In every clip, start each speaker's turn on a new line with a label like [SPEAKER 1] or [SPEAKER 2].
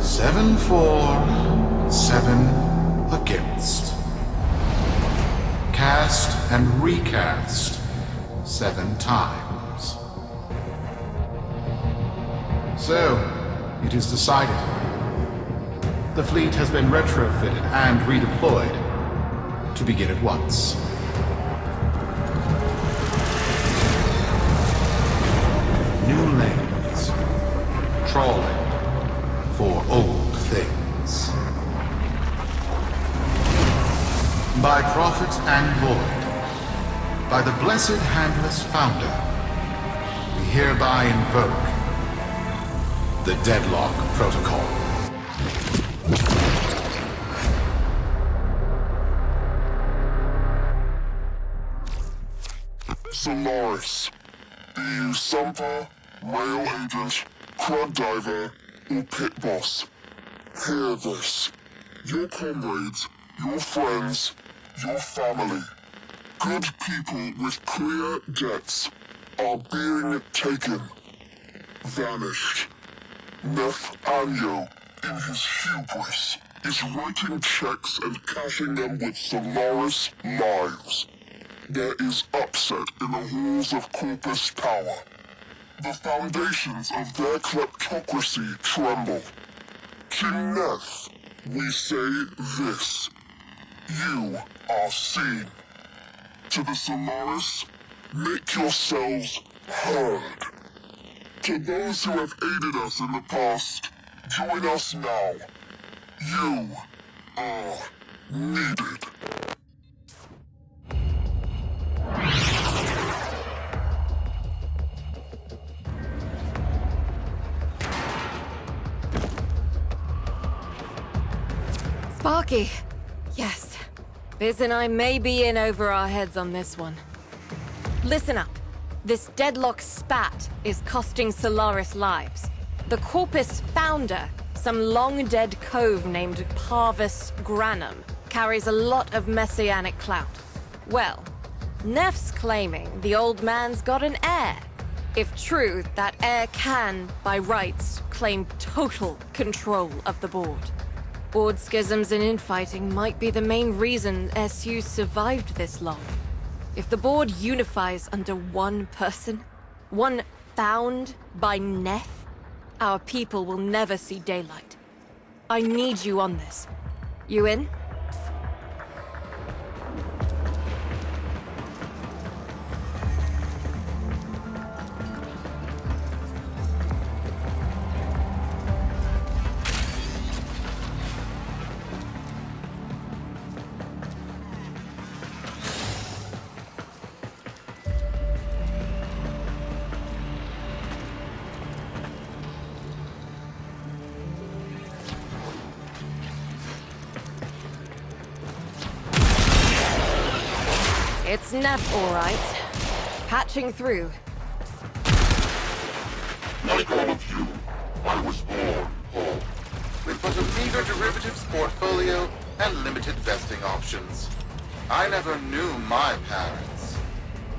[SPEAKER 1] 7 for, 7 against. Cast and recast 7 times. So, it is decided. The fleet has been retrofitted and redeployed to begin at once. New lanes. Trawling for old things. By prophet and void, by the blessed handless founder, we hereby invoke the Deadlock Protocol.
[SPEAKER 2] Solaris. Be you Sumper, Rail Agent, Crud Diver, or Pit Boss. Hear this. Your comrades, your friends, your family, good people with clear debts are being taken. Vanished. Nef Anyo, in his hubris, is writing checks and cashing them with Solaris lives. There is upset in the halls of Corpus Tower. The foundations of their kleptocracy tremble. King Nef, we say this. You are seen. To the Solaris, make yourselves heard. To those who have aided us in the past, join us now. You are needed.
[SPEAKER 3] Sparky. Yes. Biz and I may be in over our heads on this one. Listen up. This deadlock spat is costing Solaris lives. The Corpus founder, some long-dead cove named Parvis Granum, carries a lot of messianic clout. Well, Nef's claiming the old man's got an heir. If true, that heir can, by rights, claim total control of the board. Board schisms and infighting might be the main reason SU survived this long. If the board unifies under one person, one found by Nef, our people will never see daylight. I need you on this. You in? It's Nef, all right. Patching through.
[SPEAKER 2] Like all of you, I was born poor.
[SPEAKER 4] With but a meager derivatives portfolio and limited vesting options. I never knew my parents.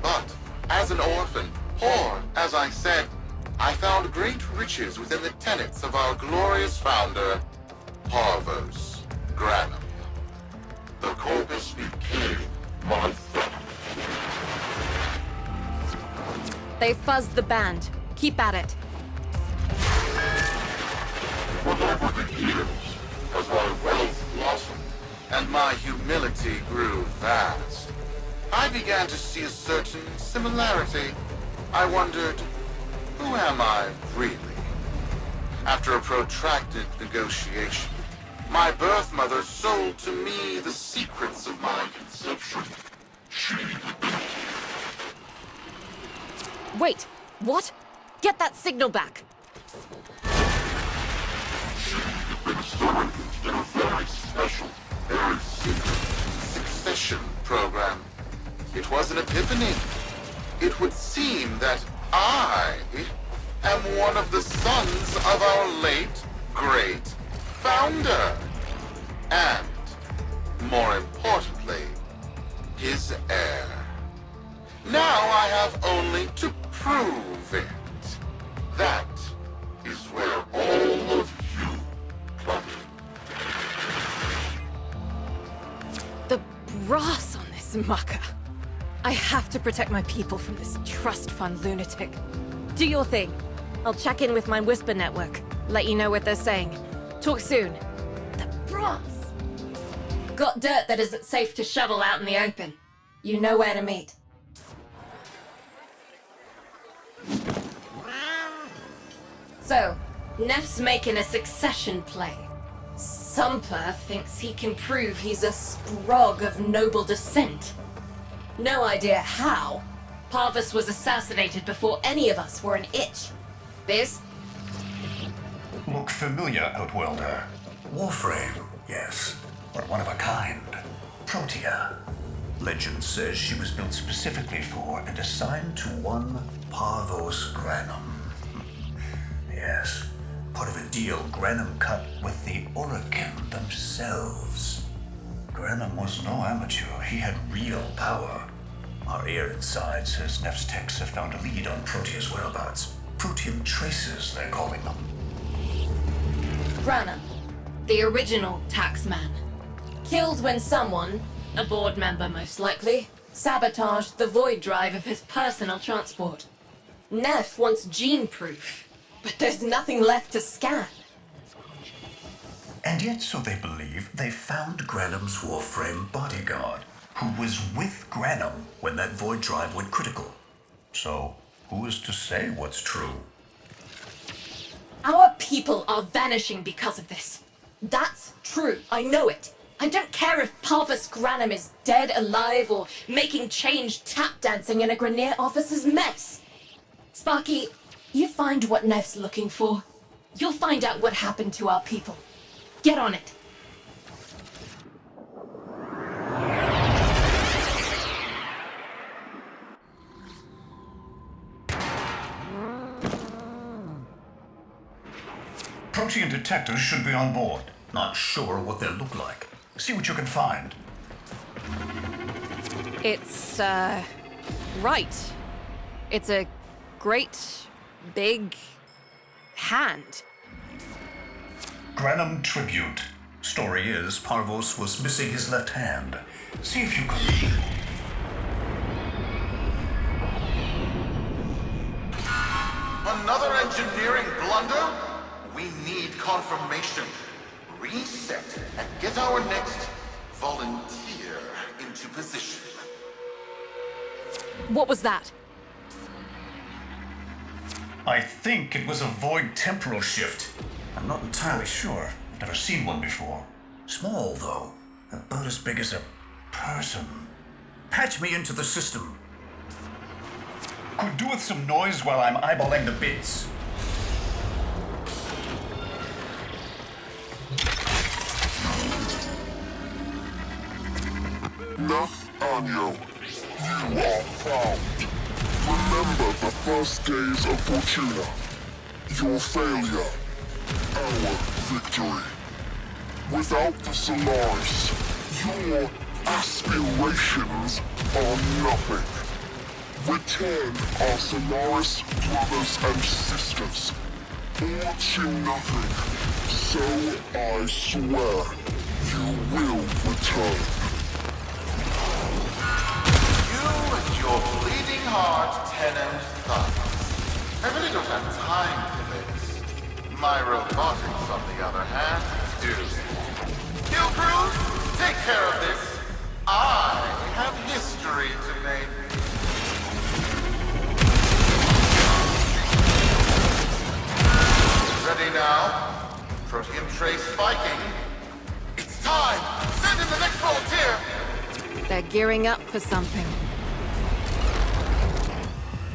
[SPEAKER 4] But, as an orphan, poor, as I said, I found great riches within the tenets of our glorious founder, Parvos Granum.
[SPEAKER 2] The Corpus became my family.
[SPEAKER 3] They fuzzed the band. Keep at it.
[SPEAKER 2] But over the years, as my wealth blossomed,
[SPEAKER 4] And my humility grew vast, I began to see a certain similarity. I wondered, who am I really? After a protracted negotiation, my birth mother sold to me the secrets of my conception.
[SPEAKER 2] she
[SPEAKER 3] Wait, what? Get that signal back.
[SPEAKER 2] installed in a very special, very secret
[SPEAKER 4] Succession program. It was an epiphany. It would seem that I am one of the sons of our late, great founder. And, more importantly, his heir. Now I have only to prove it. That is where all of you
[SPEAKER 3] brass on this mucker. I have to protect my people from this trust fund lunatic. Do your thing. I'll check in with my Whisper network. Let you know what they're saying. Talk soon. The brass! Got dirt that isn't safe to shovel out in the open. You know where to meet. So, Neff's making a succession play. Sumper thinks he can prove he's a sprog of noble descent. No idea how. Parvus was assassinated before any of us were an itch. Biz?
[SPEAKER 5] Look familiar, Outworlder.
[SPEAKER 6] Warframe, yes, but one of a kind. Protea.
[SPEAKER 5] Legend says she was built specifically for and assigned to one
[SPEAKER 6] Parvos Granum. Yes, part of a deal Granum cut with the Orokin themselves. Granum was no amateur. He had real power. Our ear inside says Neff's techs have found a lead on Protea's whereabouts. Protean traces, they're calling them.
[SPEAKER 3] Granum, the original taxman. Killed when someone, a board member most likely, sabotaged the void drive of his personal transport. Neff wants gene proof, but there's nothing left to scan.
[SPEAKER 6] And yet, so they believe, they found Granum's Warframe bodyguard, who was with Granum when that void drive went critical. So, who is to say what's true?
[SPEAKER 3] Our people are vanishing because of this. That's true, I know it. I don't care if Parvus Granum is dead, alive, or making change tap dancing in a Grenier officer's mess. Sparky, you find what Neff's looking for. You'll find out what happened to our people. Get on it.
[SPEAKER 5] Protean detectors should be on board. Not sure what they look like. See what you can find.
[SPEAKER 3] It's, right. It's a great, big hand.
[SPEAKER 5] Granum tribute.
[SPEAKER 6] Story is, Parvos was missing his left hand.
[SPEAKER 5] See if you can.
[SPEAKER 4] Another engineering blunder? We need confirmation. Reset and get our next volunteer into position.
[SPEAKER 3] What was that?
[SPEAKER 5] I think it was a void temporal shift. I'm not entirely sure. I've never seen one before.
[SPEAKER 6] Small, though. About as big as a person. Patch me into the system.
[SPEAKER 5] Could do with some noise while I'm eyeballing the bits.
[SPEAKER 2] Neff Anyo, you are found. Remember the first days of Fortuna. Your failure, our victory. Without the Solaris, your aspirations are nothing. Return our Solaris brothers and sisters, or to nothing. So I swear, you will return.
[SPEAKER 4] You and your bleeding heart, tenant thugs. I really don't have time for this. My robotics, on the other hand, do. Kill crews, take care of this. I have history to make. Ready now? Protean trace spiking. It's time! Send in the next volunteer!
[SPEAKER 3] They're gearing up for something.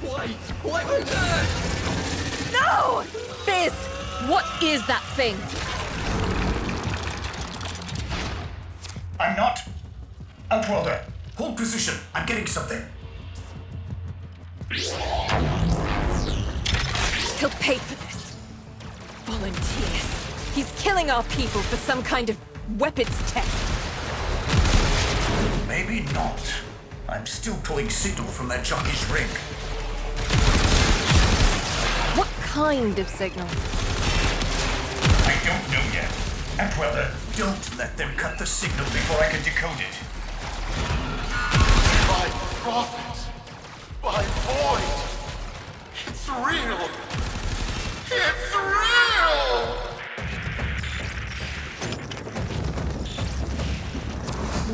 [SPEAKER 7] Wait! What was that?
[SPEAKER 3] No! Fizz! What is that thing?
[SPEAKER 5] I'm not. Outworlder.
[SPEAKER 6] Hold position. I'm getting something.
[SPEAKER 3] He'll pay for this. Volunteers. He's killing our people for some kind of weapons test.
[SPEAKER 6] Maybe not. I'm still pulling signal from that jockey's rig.
[SPEAKER 3] What kind of signal?
[SPEAKER 5] I don't know yet. Outworlder,
[SPEAKER 6] Don't let them cut the signal before I can decode it.
[SPEAKER 4] by prophet, by void. It's real. It's real!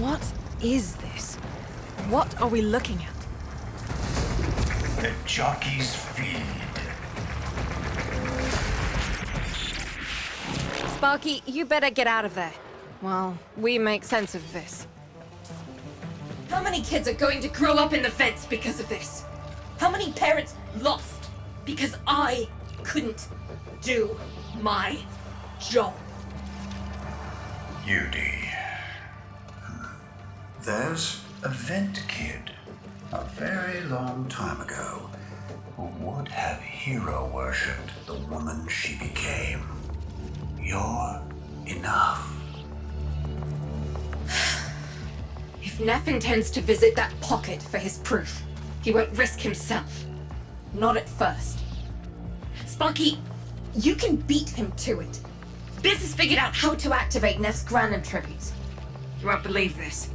[SPEAKER 3] What is this? What are we looking at?
[SPEAKER 6] The jockey's feed.
[SPEAKER 3] Sparky, you better get out of there. Well, we make sense of this.
[SPEAKER 8] How many kids are going to grow up in the fence because of this? How many parents lost because I couldn't do my job?
[SPEAKER 6] Judy. There's a vent kid, a very long time ago, who would have hero-worshipped the woman she became. You're enough.
[SPEAKER 8] If Neff intends to visit that pocket for his proof, he won't risk himself. Not at first. Sparky, you can beat him to it. Biz has figured out how to activate Neff's Granum tributes. You won't believe this.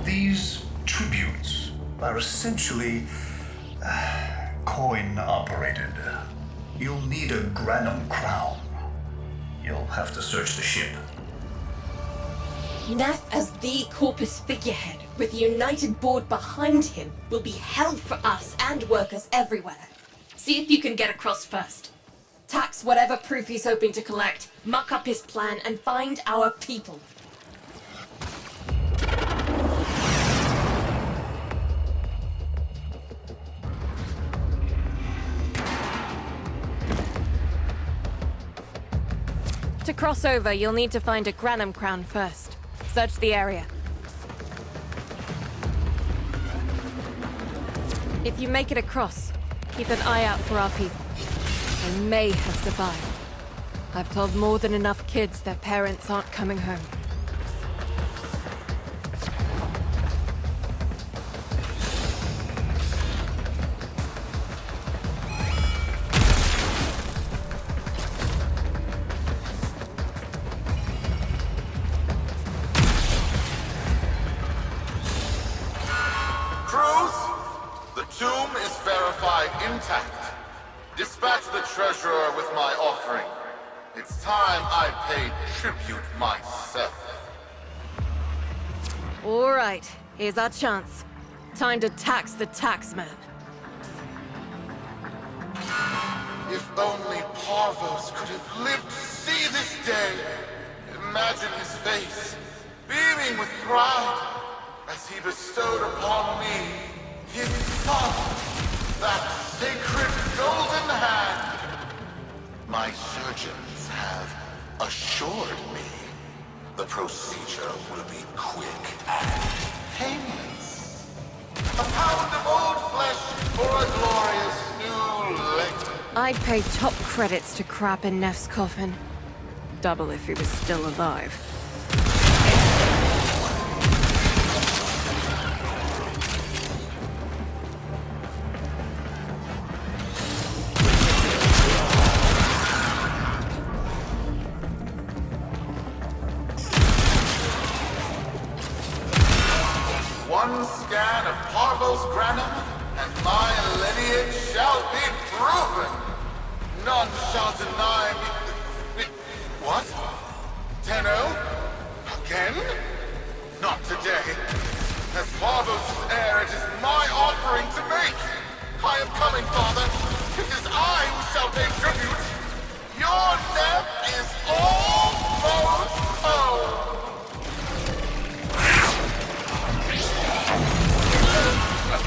[SPEAKER 6] These tributes are essentially coin-operated. You'll need a Granum crown. You'll have to search the ship.
[SPEAKER 8] Neff as the Corpus figurehead, with a united board behind him, will be hell for us and workers everywhere. See if you can get across first. Tax whatever proof he's hoping to collect, muck up his plan, and find our people.
[SPEAKER 3] To cross over, you'll need to find a Granum crown first. Search the area. If you make it across, keep an eye out for our people. They may have survived. I've told more than enough kids their parents aren't coming home.
[SPEAKER 4] Intact. Dispatch the treasurer with my offering. It's time I paid tribute myself.
[SPEAKER 3] All right, here's our chance. Time to tax the taxman.
[SPEAKER 4] If only Parvos could have lived to see this day. Imagine his face, beaming with pride, as he bestowed upon me his son. That sacred golden hand. My surgeons have assured me the procedure will be quick and painless. A pound of old flesh for a glorious new leg.
[SPEAKER 3] I'd pay top credits to crap in Neff's coffin. Double if he was still alive.
[SPEAKER 4] One scan of Parvos Granum, and my lineage shall be proven. None shall deny me. What? Tenno? Again? Not today. As Parvos' heir, it is my offering to make. I am coming, Father. It is I who shall pay tribute. Your death is almost home.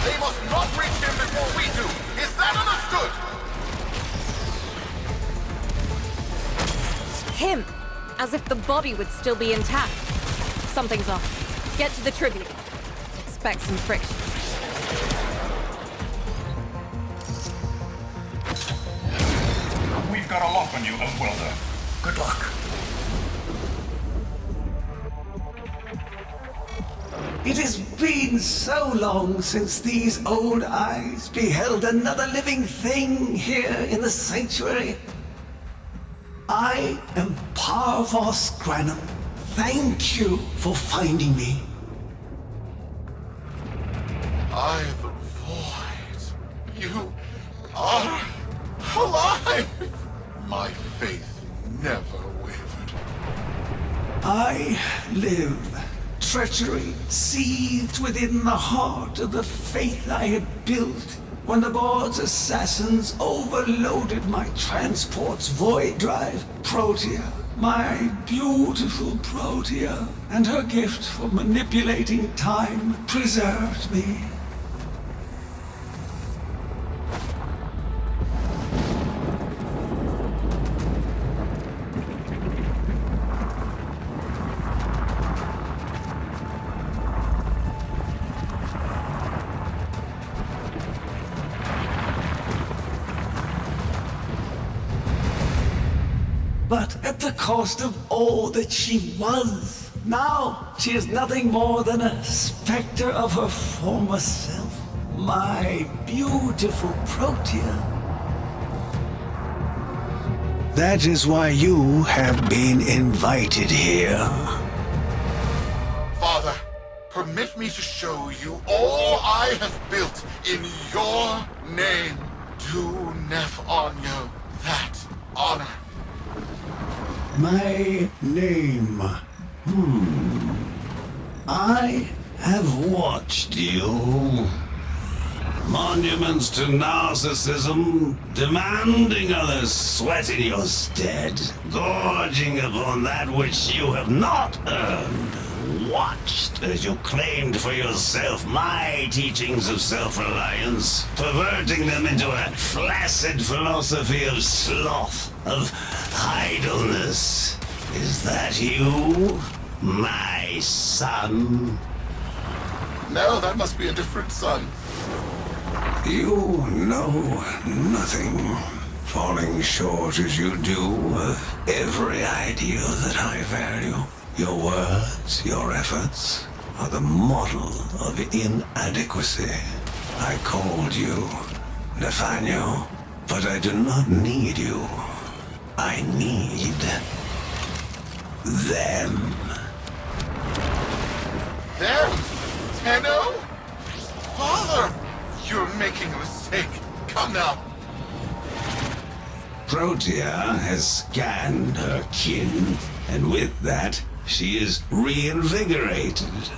[SPEAKER 4] They must not reach him before we do. Is that understood?
[SPEAKER 3] Him! As if the body would still be intact. Something's off. Get to the tribute. Expect some friction.
[SPEAKER 5] We've got a lock on you, Welder.
[SPEAKER 6] Good luck.
[SPEAKER 9] It has been so long since these old eyes beheld another living thing here in the sanctuary. I am Parvos Granum. Thank you for finding me.
[SPEAKER 4] by the void. You are alive! My faith never wavered.
[SPEAKER 9] I live. Treachery seethed within the heart of the faith I had built when the board's assassins overloaded my transport's void drive. Protea, my beautiful Protea, and her gift for manipulating time preserved me. But at the cost of all that she was. Now she is nothing more than a specter of her former self. My beautiful Protea. That is why you have been invited here.
[SPEAKER 4] Father, permit me to show you all I have built in your name. Do Nef Anyo that honor.
[SPEAKER 9] My name. I have watched you. Monuments to narcissism, demanding others sweat in your stead, gorging upon that which you have not earned. Watched as you claimed for yourself my teachings of self-reliance, perverting them into a flaccid philosophy of sloth, of idleness. Is that you, my son?
[SPEAKER 4] No, that must be a different son.
[SPEAKER 9] You know nothing, falling short as you do of every ideal that I value. Your words, your efforts, are the model of inadequacy. I called you Nathaniel, but I do not need you. I need them.
[SPEAKER 4] Them? Tenno? Father! You're making a mistake. Come now.
[SPEAKER 9] Protea has scanned her kin, and with that, she is reinvigorated.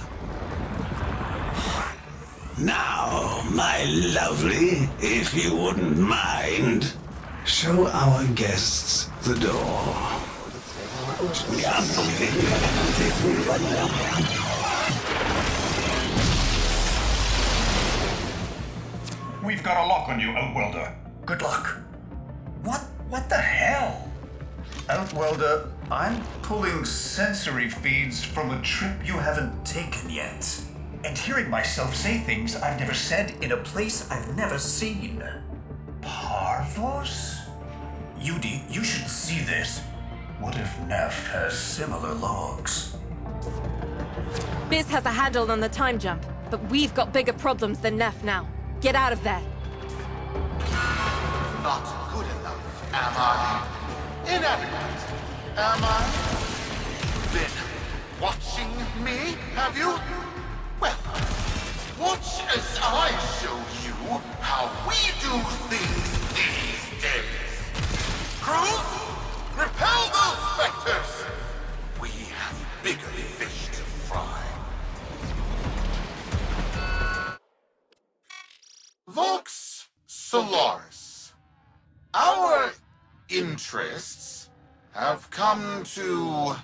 [SPEAKER 9] Now, my lovely, if you wouldn't mind, show our guests the door.
[SPEAKER 5] We've got a lock on you, Outworlder. Good luck. What the hell? Outworlder, I'm pulling sensory feeds from a trip you haven't taken yet. And hearing myself say things I've never said in a place I've never seen. Parvos? Yudi, you should see this. What if Neff has similar logs?
[SPEAKER 3] Biz has a handle on the time jump, but we've got bigger problems than Neff now. Get out of there.
[SPEAKER 4] Not good enough, am I? Inadequate, am I? Been watching me, have you? Well, watch as I show you how we do things these days. Crews, repel those specters! We have bigger fish to fry. Vox Solaris. Our interests have come to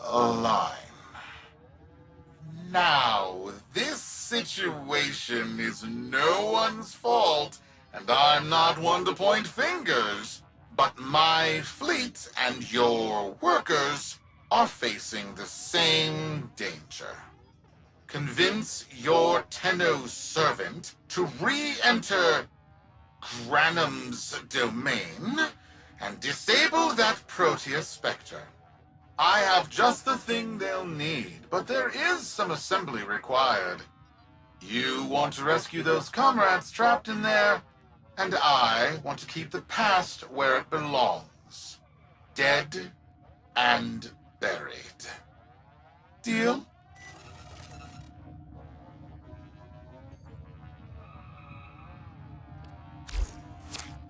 [SPEAKER 4] align. Now, this situation is no one's fault, and I'm not one to point fingers, but my fleet and your workers are facing the same danger. Convince your Tenno servant to re-enter Granum's domain and disable that Protea Spectre. I have just the thing they'll need, but there is some assembly required. You want to rescue those comrades trapped in there, and I want to keep the past where it belongs. Dead and buried. Deal?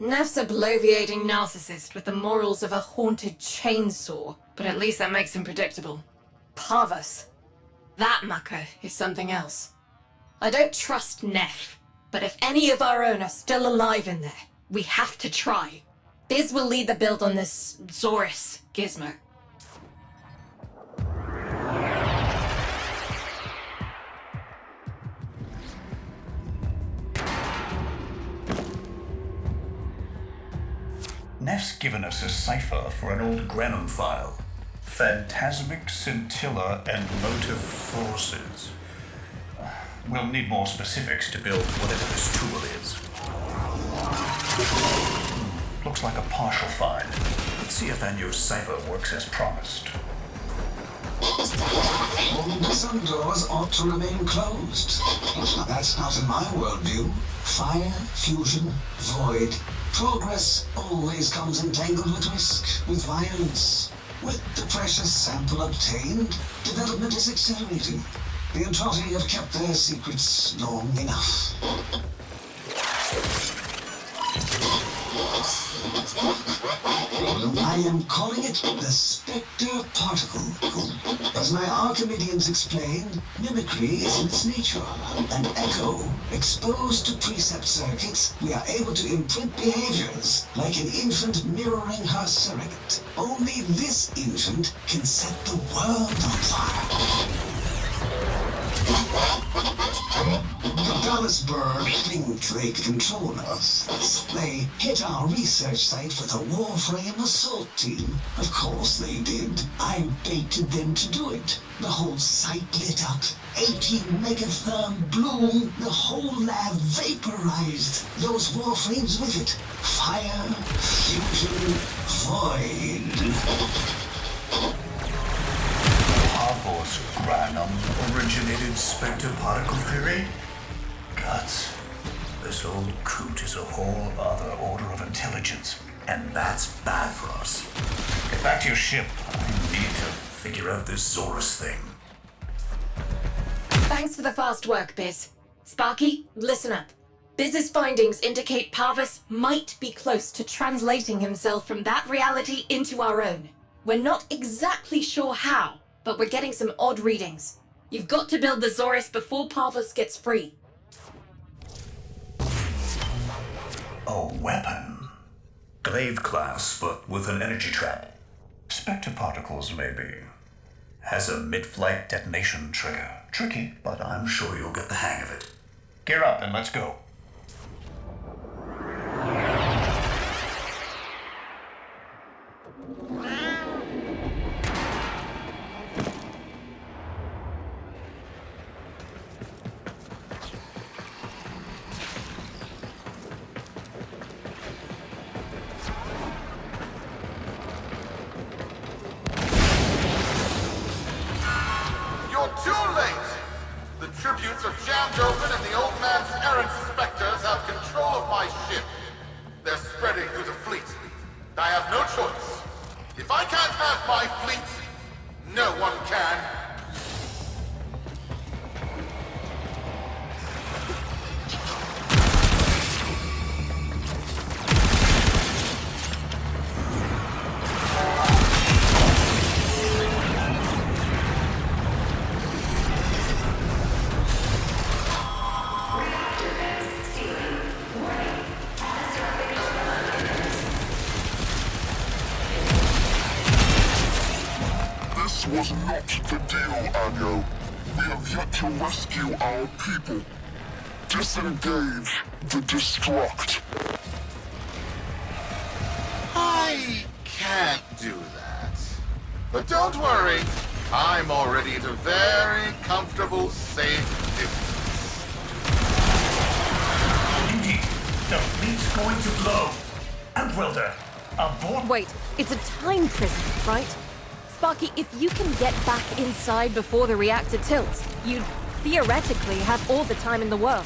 [SPEAKER 3] Neff's a bloviating narcissist with the morals of a haunted chainsaw, but at least that makes him predictable. Parvus. That mucker is something else. I don't trust Neff, but if any of our own are still alive in there, we have to try. Biz will lead the build on this Zorus gizmo.
[SPEAKER 6] Neff's given us a cipher for an old Granum file. Phantasmic scintilla and motive forces. We'll need more specifics to build whatever this tool is. Looks like a partial find. Let's see if that new cipher works as promised.
[SPEAKER 9] Some doors ought to remain closed. That's not in my worldview. Fire, fusion, void. Progress always comes entangled with risk, with violence. With the precious sample obtained, development is accelerating. The Entrotti have kept their secrets long enough. I am calling it the Spectre Particle. As my Archimedeans explained, mimicry is in its nature. An echo, exposed to precept circuits, we are able to imprint behaviors, like an infant mirroring her surrogate. Only this infant can set the world on fire. The Dallasburg think they control us. They hit our research site for the Warframe assault team. Of course they did. I baited them to do it. The whole site lit up. 18 megatherm bloom. The whole lab vaporized. Those Warframes with it. Fire, fusion, void.
[SPEAKER 6] Parvus Granum originated Spectre particle theory? Guts. This old coot is a whole other order of intelligence, and that's bad for us. Get back to your ship. I need to figure out this Zorus thing.
[SPEAKER 3] Thanks for the fast work, Biz. Sparky, listen up. Biz's findings indicate Parvus might be close to translating himself from that reality into our own. We're not exactly sure how, but we're getting some odd readings. You've got to build the Zorus before Parvus gets free.
[SPEAKER 6] A weapon. Glaive class, but with an energy trap. Spectre particles, maybe. Has a mid-flight detonation trigger. Tricky, but I'm sure you'll get the hang of it. Gear up and let's go.
[SPEAKER 4] Tributes are jammed open and the old man's errant specters have control of my ship. They're spreading through the fleet. I have no choice. If I can't have my fleet, no one can.
[SPEAKER 2] Was not the deal, Anyo. We have yet to rescue our people. Disengage the destruct.
[SPEAKER 4] I can't do that. But don't worry, I'm already at a very comfortable, safe distance.
[SPEAKER 6] Indeed, the fleet's going to blow. Outwelder, aboard.
[SPEAKER 3] Wait, it's a time prison, right? Sparky, if you can get back inside before the reactor tilts, you'd theoretically have all the time in the world.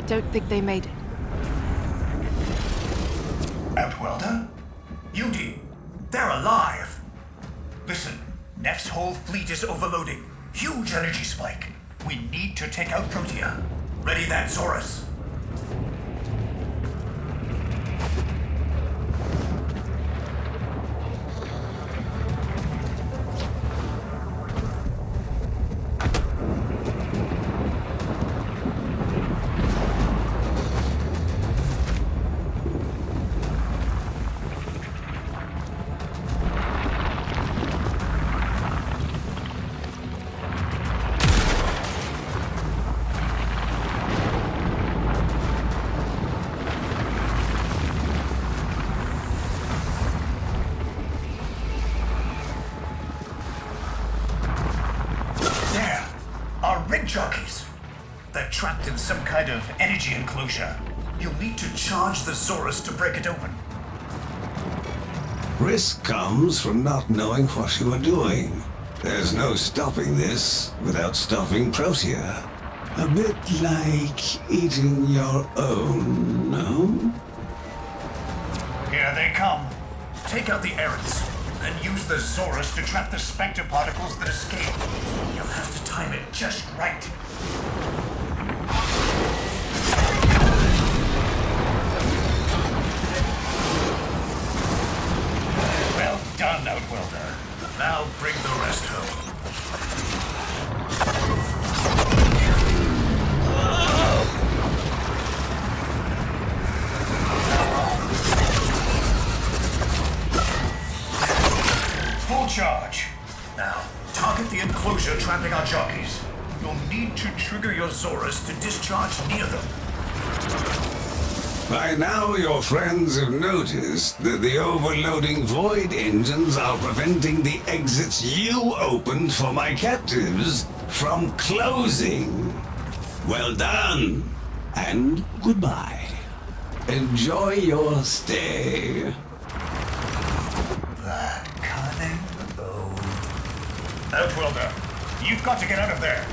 [SPEAKER 3] don't think they made it.
[SPEAKER 5] Outwelder? Yudi, they're alive! Listen, Neff's whole fleet is overloading. Huge energy spike. We need to take out Protea. Ready that, Zorus. Jockeys. They're trapped in some kind of energy enclosure. You'll need to charge the Zorus to break it open.
[SPEAKER 9] Risk comes from not knowing what you are doing. There's no stopping this without stopping Protea. A bit like eating your own, no?
[SPEAKER 5] Here they come. Take out the errants, and use the Zorus to trap the Spectre particles that escape. You'll have to time it just right. Well done, Outwelder. Now bring the rest home. Full charge. Now, target the enclosure trapping our jockeys. You'll need to trigger your Zorus to discharge near them.
[SPEAKER 9] By now, your friends have noticed that the overloading void engines are preventing the exits you opened for my captives from closing. Well done, and goodbye. Enjoy your stay.
[SPEAKER 5] That cunning bow. Outwelder, you've got to get out of there.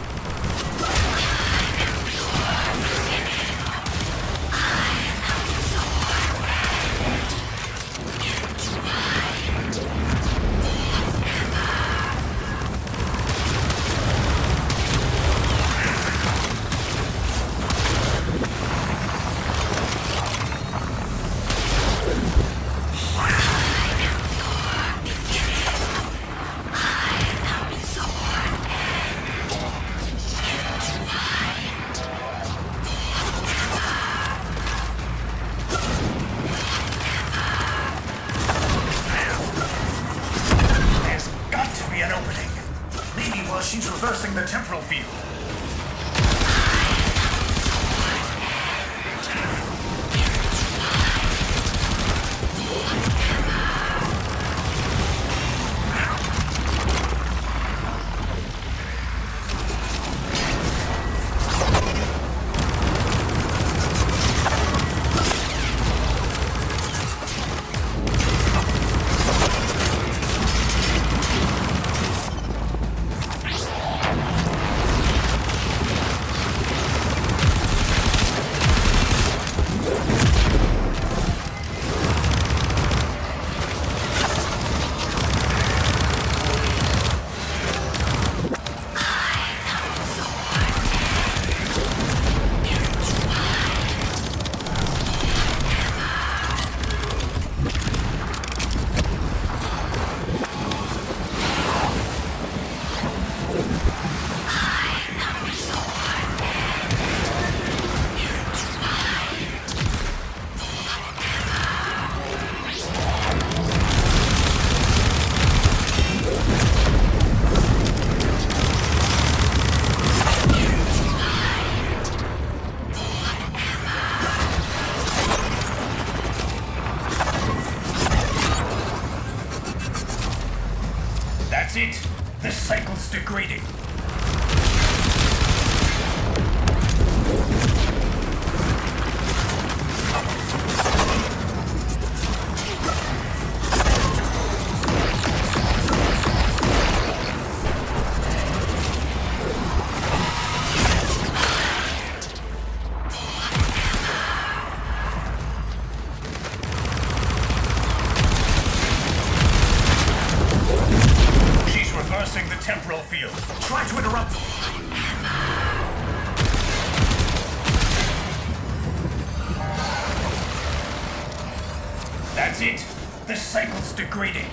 [SPEAKER 5] She's reversing the temporal field. That's it. The cycle's degrading. temporal field. Try to interrupt. That's it. The cycle's degrading.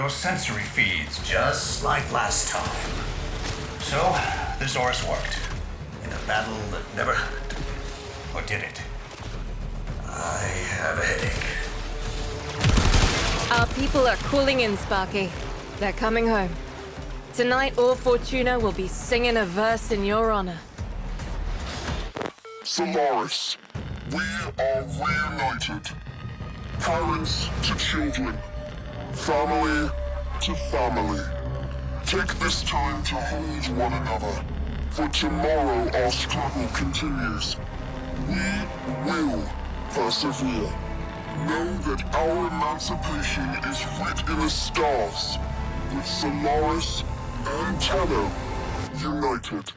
[SPEAKER 5] Sensory feeds, just like last time. So, the Zorus worked. In a battle that never happened. Or did it? I have a headache.
[SPEAKER 3] Our people are cooling in, Sparky. They're coming home. Tonight, all Fortuna will be singing a verse in your honor.
[SPEAKER 2] Solaris, we are reunited. Parents to children. Family to family. Take this time to hold one another, for tomorrow our struggle continues. We will persevere. Know that our emancipation is writ in the stars, with Solaris and Tenno united.